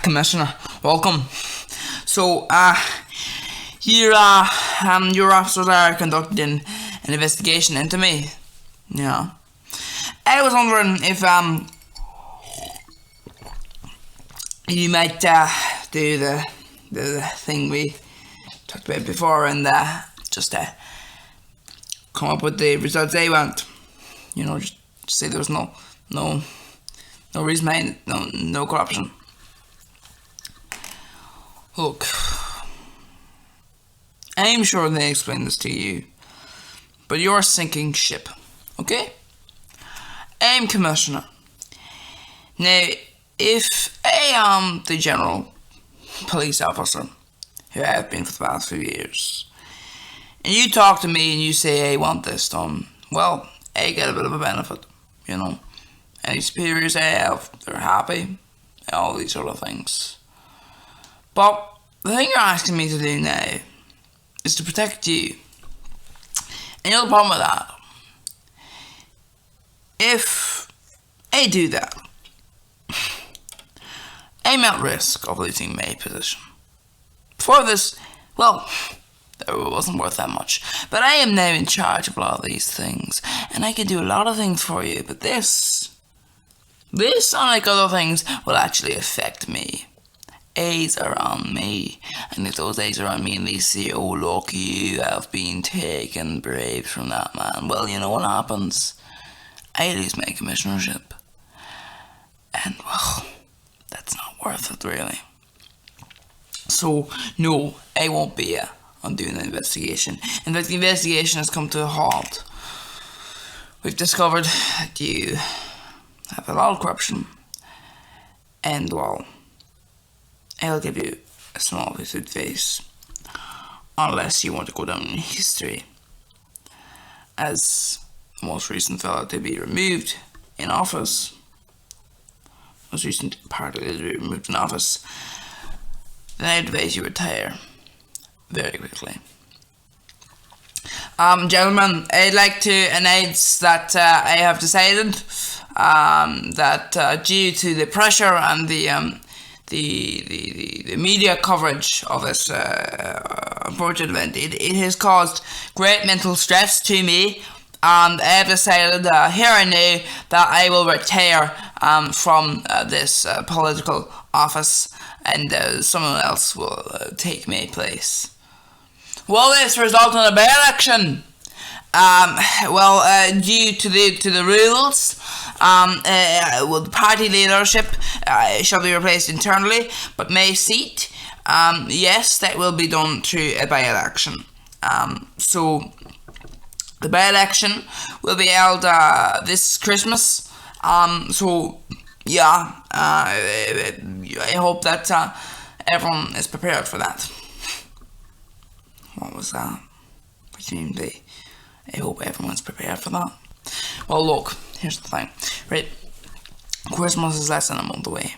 Commissioner, welcome. So, your officers are conducting an investigation into me. Yeah. I was wondering if, you might, do the thing we talked about before and, just, come up with the results they want. You know, just say there was no reason behind it, no corruption. Look, I'm sure they explained this to you, but you're a sinking ship, okay? I'm Commissioner. Now, if I am the General Police Officer, who I have been for the past few years, and you talk to me and you say I want this done, well, I get a bit of a benefit, you know. Any superiors I have, they're happy, all these sort of things. But the thing you're asking me to do now is to protect you. And you know the problem with that? If I do that, I'm at risk of losing my position. Before this, well, it wasn't worth that much. But I am now in charge of a lot of these things, and I can do a lot of things for you, but this, unlike other things, will actually affect me. Eyes are on me, and if those eyes are on me and they say, oh look, you have been taken bribes from that man, well, you know what happens? I lose my commissionership. And, well, that's not worth it, really. So, no, I won't be on doing the investigation. In fact, the investigation has come to a halt. We've discovered that you have a lot of corruption, and, well, I'll give you a small piece of advice, unless you want to go down in history as the most recent fellow to be removed in office. Most recent party to be removed in office. Then I advise you retire very quickly. Gentlemen, I'd like to announce that I have decided that due to the pressure and the media coverage of this unfortunate event, it has caused great mental stress to me, and I have decided here and now that I will retire from this political office, and someone else will take my place. Will this result in a by-election? Due to the rules, the party leadership shall be replaced internally, but my seat, yes, that will be done through a by-election. So the by-election will be held this Christmas. I hope that everyone is prepared for that. What was that? What do you mean by I hope everyone's prepared for that? Well, look, here's the thing, right? Christmas is less than a month away.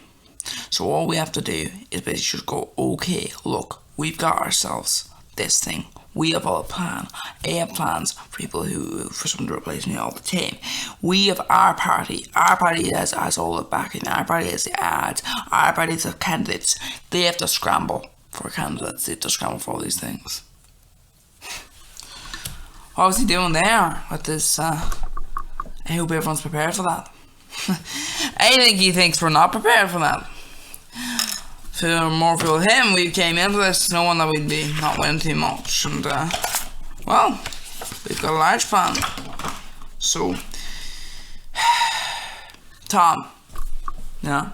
So all we have to do is basically just go, okay, look, we've got ourselves this thing. We have a plan. I have plans for people for someone to replace me all the time. We have our party. Our party has all the backing. Our party has the ads. Our party has the candidates. They have to scramble for candidates. They have to scramble for all these things. What was he doing there with this? I hope everyone's prepared for that. I think he thinks we're not prepared for that. For more for him, we came into this knowing that we'd be not winning too much, and well, we've got a large plan. So, Tom, yeah,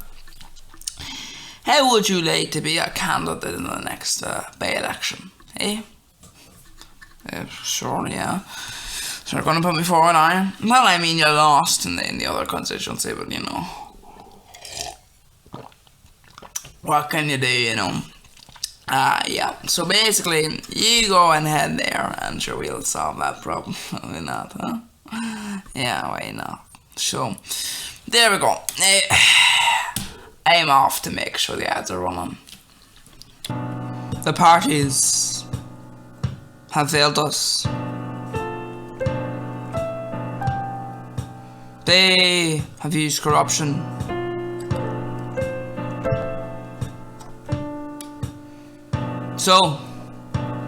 how would you like to be a candidate in the next by-election, eh? Sure, yeah. So you're going to put me forward, are you? Well, I mean, you lost in the other constituency, but you know, what can you do, you know? Yeah. So basically, you go ahead there, and sure, we'll solve that problem. Why not, huh? Yeah, why not? So, there we go. I'm off to make sure the ads are running. The parties have failed us. They have used corruption So,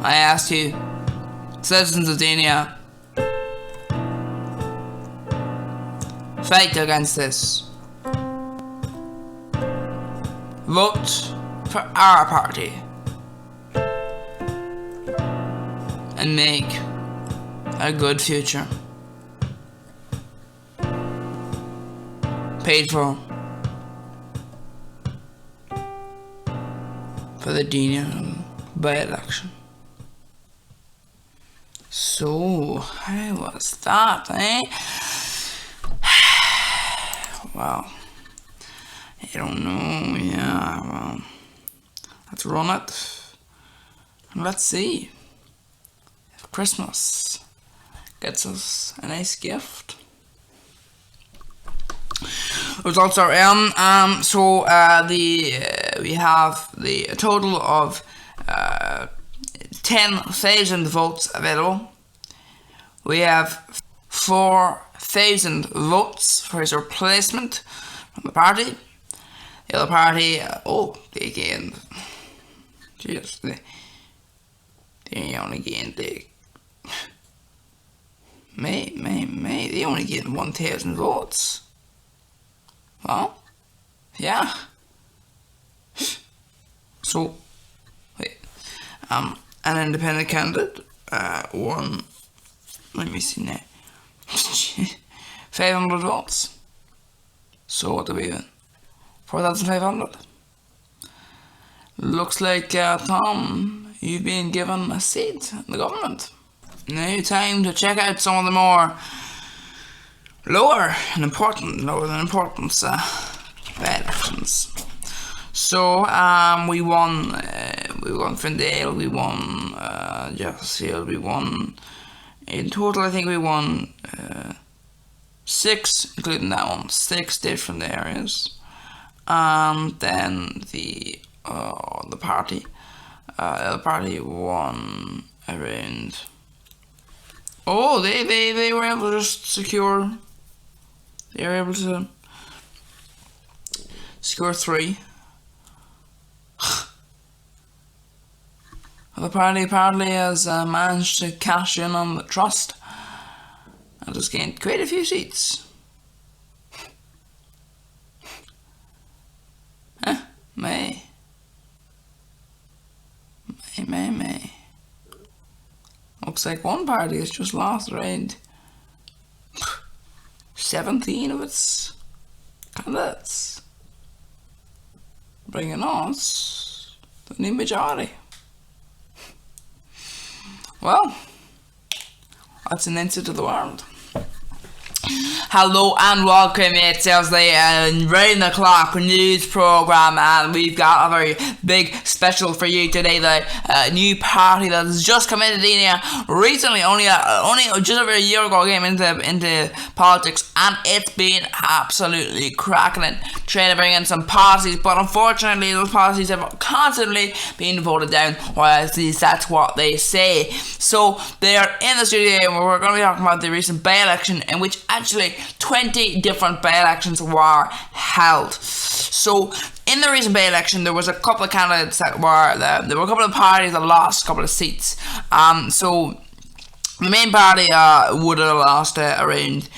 I ask you, citizens of Denea, fight against this. Vote for our party and make a good future. Paid for the Denea by-election. So, how was that, eh? Well, I don't know, yeah, well, let's run it, and let's see if Christmas gets us a nice gift. Results are in, we have the total of 10,000 votes available. We have 4,000 votes for his replacement from the party. The other party, they gained. Jeez, they only gained they only gained 1,000 votes. Well, yeah. So, wait, an independent candidate won. Let me see now. 500 votes. So what do we win? 4,500. Looks like Tom, you've been given a seat in the government. Now time to check out some of the more lower than importance by-elections. So we won Findale, we won Jeffersfield, we won. In total, I think we won 6, including that one, 6 different areas. And then the party won around. Oh, they were able to just secure. They were able to secure 3. The party apparently has managed to cash in on the trust and has gained quite a few seats. May. Looks like one party has just lost around 17 of its candidates, bringing us the new majority. Well, that's an answer to the world. Hello and welcome, it's the round the clock news program, and we've got a very big special for you today. The new party that has just come into Denea recently, only just over a year ago, came into politics, and it's been absolutely cracking it, trying to bring in some policies, but unfortunately those policies have constantly been voted down, or at least that's what they say. So they are in the studio, and we're going to be talking about the recent by-election, in which actually 20 different by-elections were held. So in the recent by-election, there was a couple of candidates that were there were a couple of parties that lost a couple of seats. So the main party would have lost around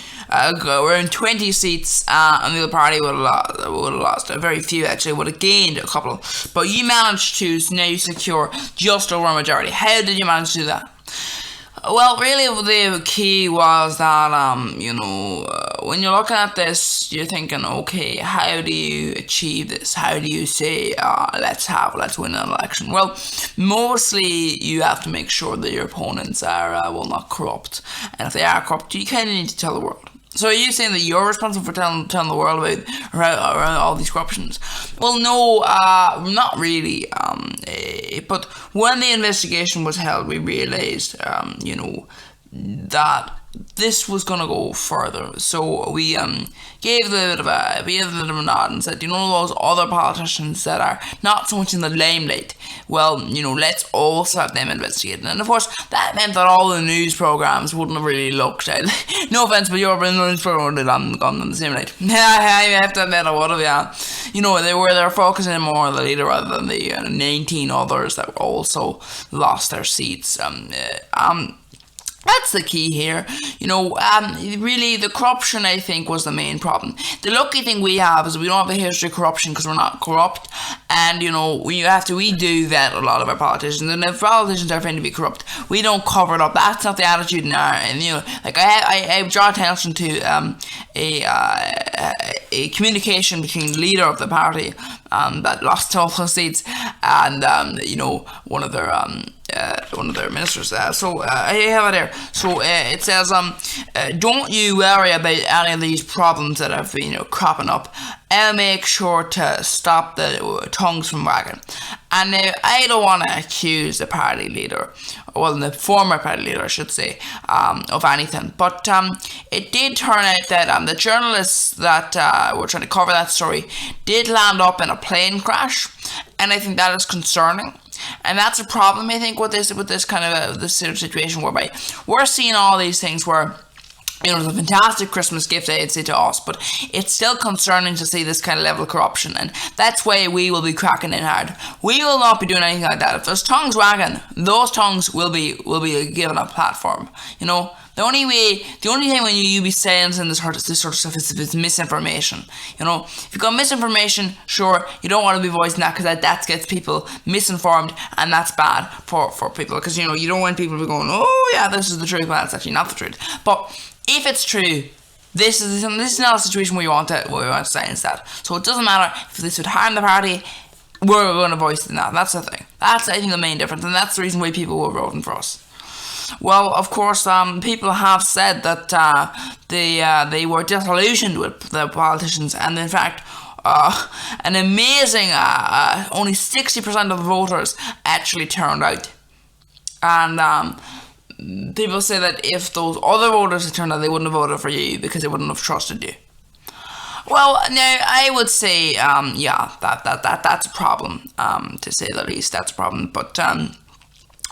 20 seats, and the other party would have lost a very few. Actually, would have gained a couple. But you managed to now secure just over a majority. How did you manage to do that? Well, really, the key was that, when you're looking at this, you're thinking, okay, how do you achieve this? How do you say, let's win an election? Well, mostly you have to make sure that your opponents are, not corrupt. And if they are corrupt, you kind of need to tell the world. So are you saying that you're responsible for telling the world around all these corruptions? Well, no, not really. But when the investigation was held, we realised, that this was going to go further. So we gave a bit of a nod and said, those other politicians that are not so much in the limelight, well, let's also have them investigated. And of course, that meant that all the news programmes wouldn't have really looked at no offence, but your news programme would have gone in the same light. I have to admit, I would have, yeah. They're focusing more on the leader rather than the 19 others that also lost their seats. That's the key here. Really, the corruption, I think, was the main problem. The lucky thing we have is we don't have a history of corruption because we're not corrupt. And, we do vet a lot of our politicians. And if politicians are found to be corrupt, we don't cover it up. That's not the attitude in our, I draw attention to a communication between the leader of the party that lost all those seats and, one of their ministers. So I have it there. So it says, don't you worry about any of these problems that have been cropping up. I'll make sure to stop the tongues from wagging. And I don't want to accuse the party leader, well, the former party leader, I should say, of anything. But it did turn out that the journalists that were trying to cover that story did land up in a plane crash, and I think that is concerning. And that's a problem, I think, with this kind of this sort of situation whereby we're seeing all these things where it's a fantastic Christmas gift, I'd say, to us, but it's still concerning to see this kind of level of corruption, and that's why we will be cracking in hard. We will not be doing anything like that. If there's tongues wagging, those tongues will be given a platform. The only time when you be saying this sort of stuff is misinformation. If you've got misinformation, sure, you don't want to be voicing that because that gets people misinformed, and that's bad for people because you don't want people to be going, oh yeah, this is the truth, well, it's actually not the truth. But if it's true, this is not a situation where you want to silence that. So it doesn't matter if this would harm the party. We're going to voice it now. That's the thing. That's, I think, the main difference, and that's the reason why people were voting for us. Well, of course, people have said that they were disillusioned with the politicians, and in fact, an amazing only 60% of the voters actually turned out. And people say that if those other voters had turned out, they wouldn't have voted for you because they wouldn't have trusted you. Well, now I would say, that's a problem, to say the least. That's a problem, but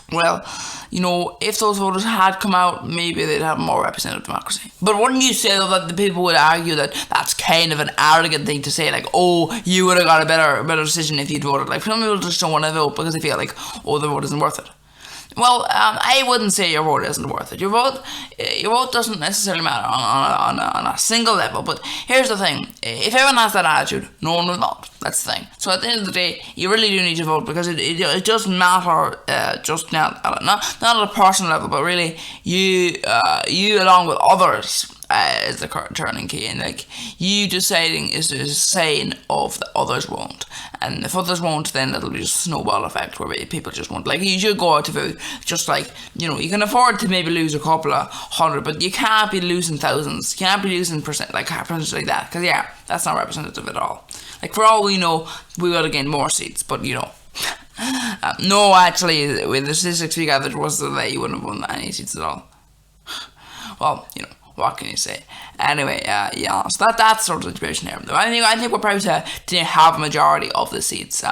if those voters had come out, maybe they'd have a more representative democracy. But wouldn't you say, though, that the people would argue that that's kind of an arrogant thing to say, like, oh, you would have got a better decision if you'd voted? Like, some people just don't want to vote because they feel like, oh, the vote isn't worth it. Well, I wouldn't say your vote isn't worth it. Your vote doesn't necessarily matter on a single level. But here's the thing: if everyone has that attitude, no one will vote. That's the thing. So at the end of the day, you really do need to vote because it doesn't matter just not at a personal level, but really you along with others. Is the current turning key, and like you deciding is a saying of the others won't, and if others won't, then it'll be just a snowball effect where people just won't. Like you should go out to vote, just like you can afford to maybe lose a couple of hundred, but you can't be losing thousands. You can't be losing percentage like that, because that's not representative at all. Like for all we know, we would have gained more seats, but no, actually, with the statistics we gathered was that you wouldn't have won any seats at all. Well, what can you say? Anyway, so that's sort of the situation here. I think we're proud to have a majority of the seats.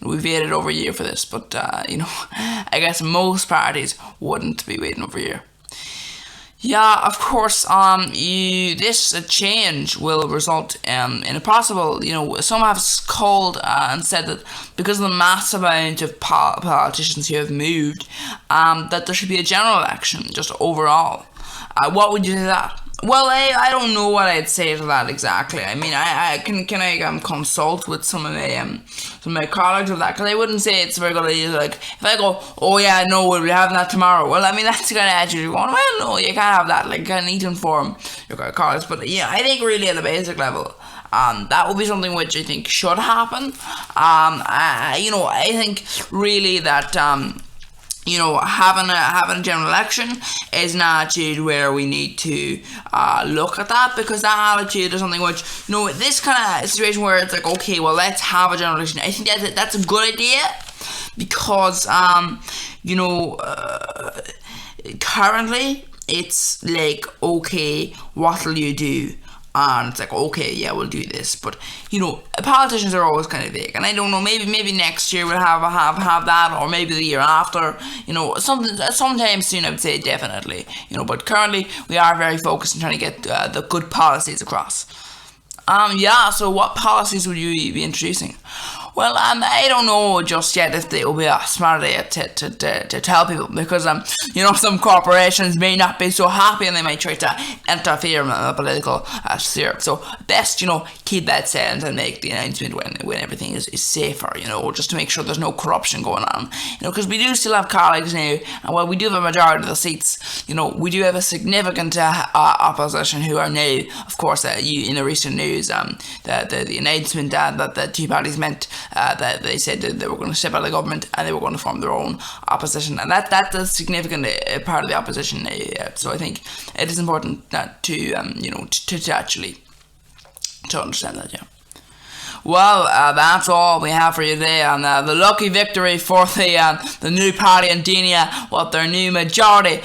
We've waited over a year for this, but I guess most parties wouldn't be waiting over a year. Yeah, of course, this change will result in a possible, some have called and said that because of the massive amount of politicians who have moved, that there should be a general election, just overall. What would you say to that? Well, I don't know what I'd say to that exactly. I mean, I can consult with some of my colleagues of that, because I wouldn't say it's a very good idea. Like, if I go, oh yeah, no, we'll be having that tomorrow. Well, I mean, that's the kind of attitude you're going, well, no, you can't have that. Like, you need to inform your colleagues. But I think really at a basic level, that would be something which I think should happen. I think really that having a general election is an attitude where we need to look at that, because that attitude is something which, this kind of situation where it's like, okay, well, let's have a general election. I think that's a good idea, because, currently, it's like, okay, what'll you do? And it's like, okay, yeah, we'll do this. But politicians are always kind of vague, and I don't know. Maybe next year we'll have that, or maybe the year after. Sometime soon. I would say definitely. But currently we are very focused on trying to get the good policies across. Yeah. So what policies would you be introducing? Well, I don't know just yet if it will be a smart idea to tell people, because some corporations may not be so happy and they might try to interfere in the political sphere. So best keep that silent and make the announcement when everything is safer. Just to make sure there's no corruption going on. Because we do still have colleagues now, and while we do have a majority of the seats, we do have a significant opposition who are now, of course, in the recent news, the announcement that the two parties meant. That they said that they were going to step out of the government and they were going to form their own opposition, and that's a significant part of the opposition. So I think it is important to actually to understand that. Yeah. Well, that's all we have for you today, and the lucky victory for the new party in Denea with their new majority.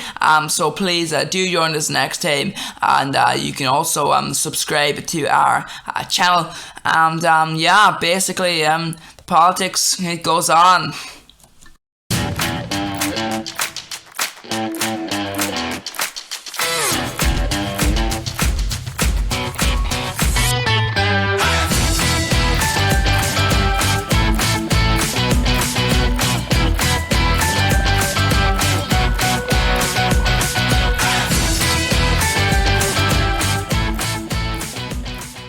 So please do join us next time, and you can also subscribe to our channel. And basically, the politics, it goes on.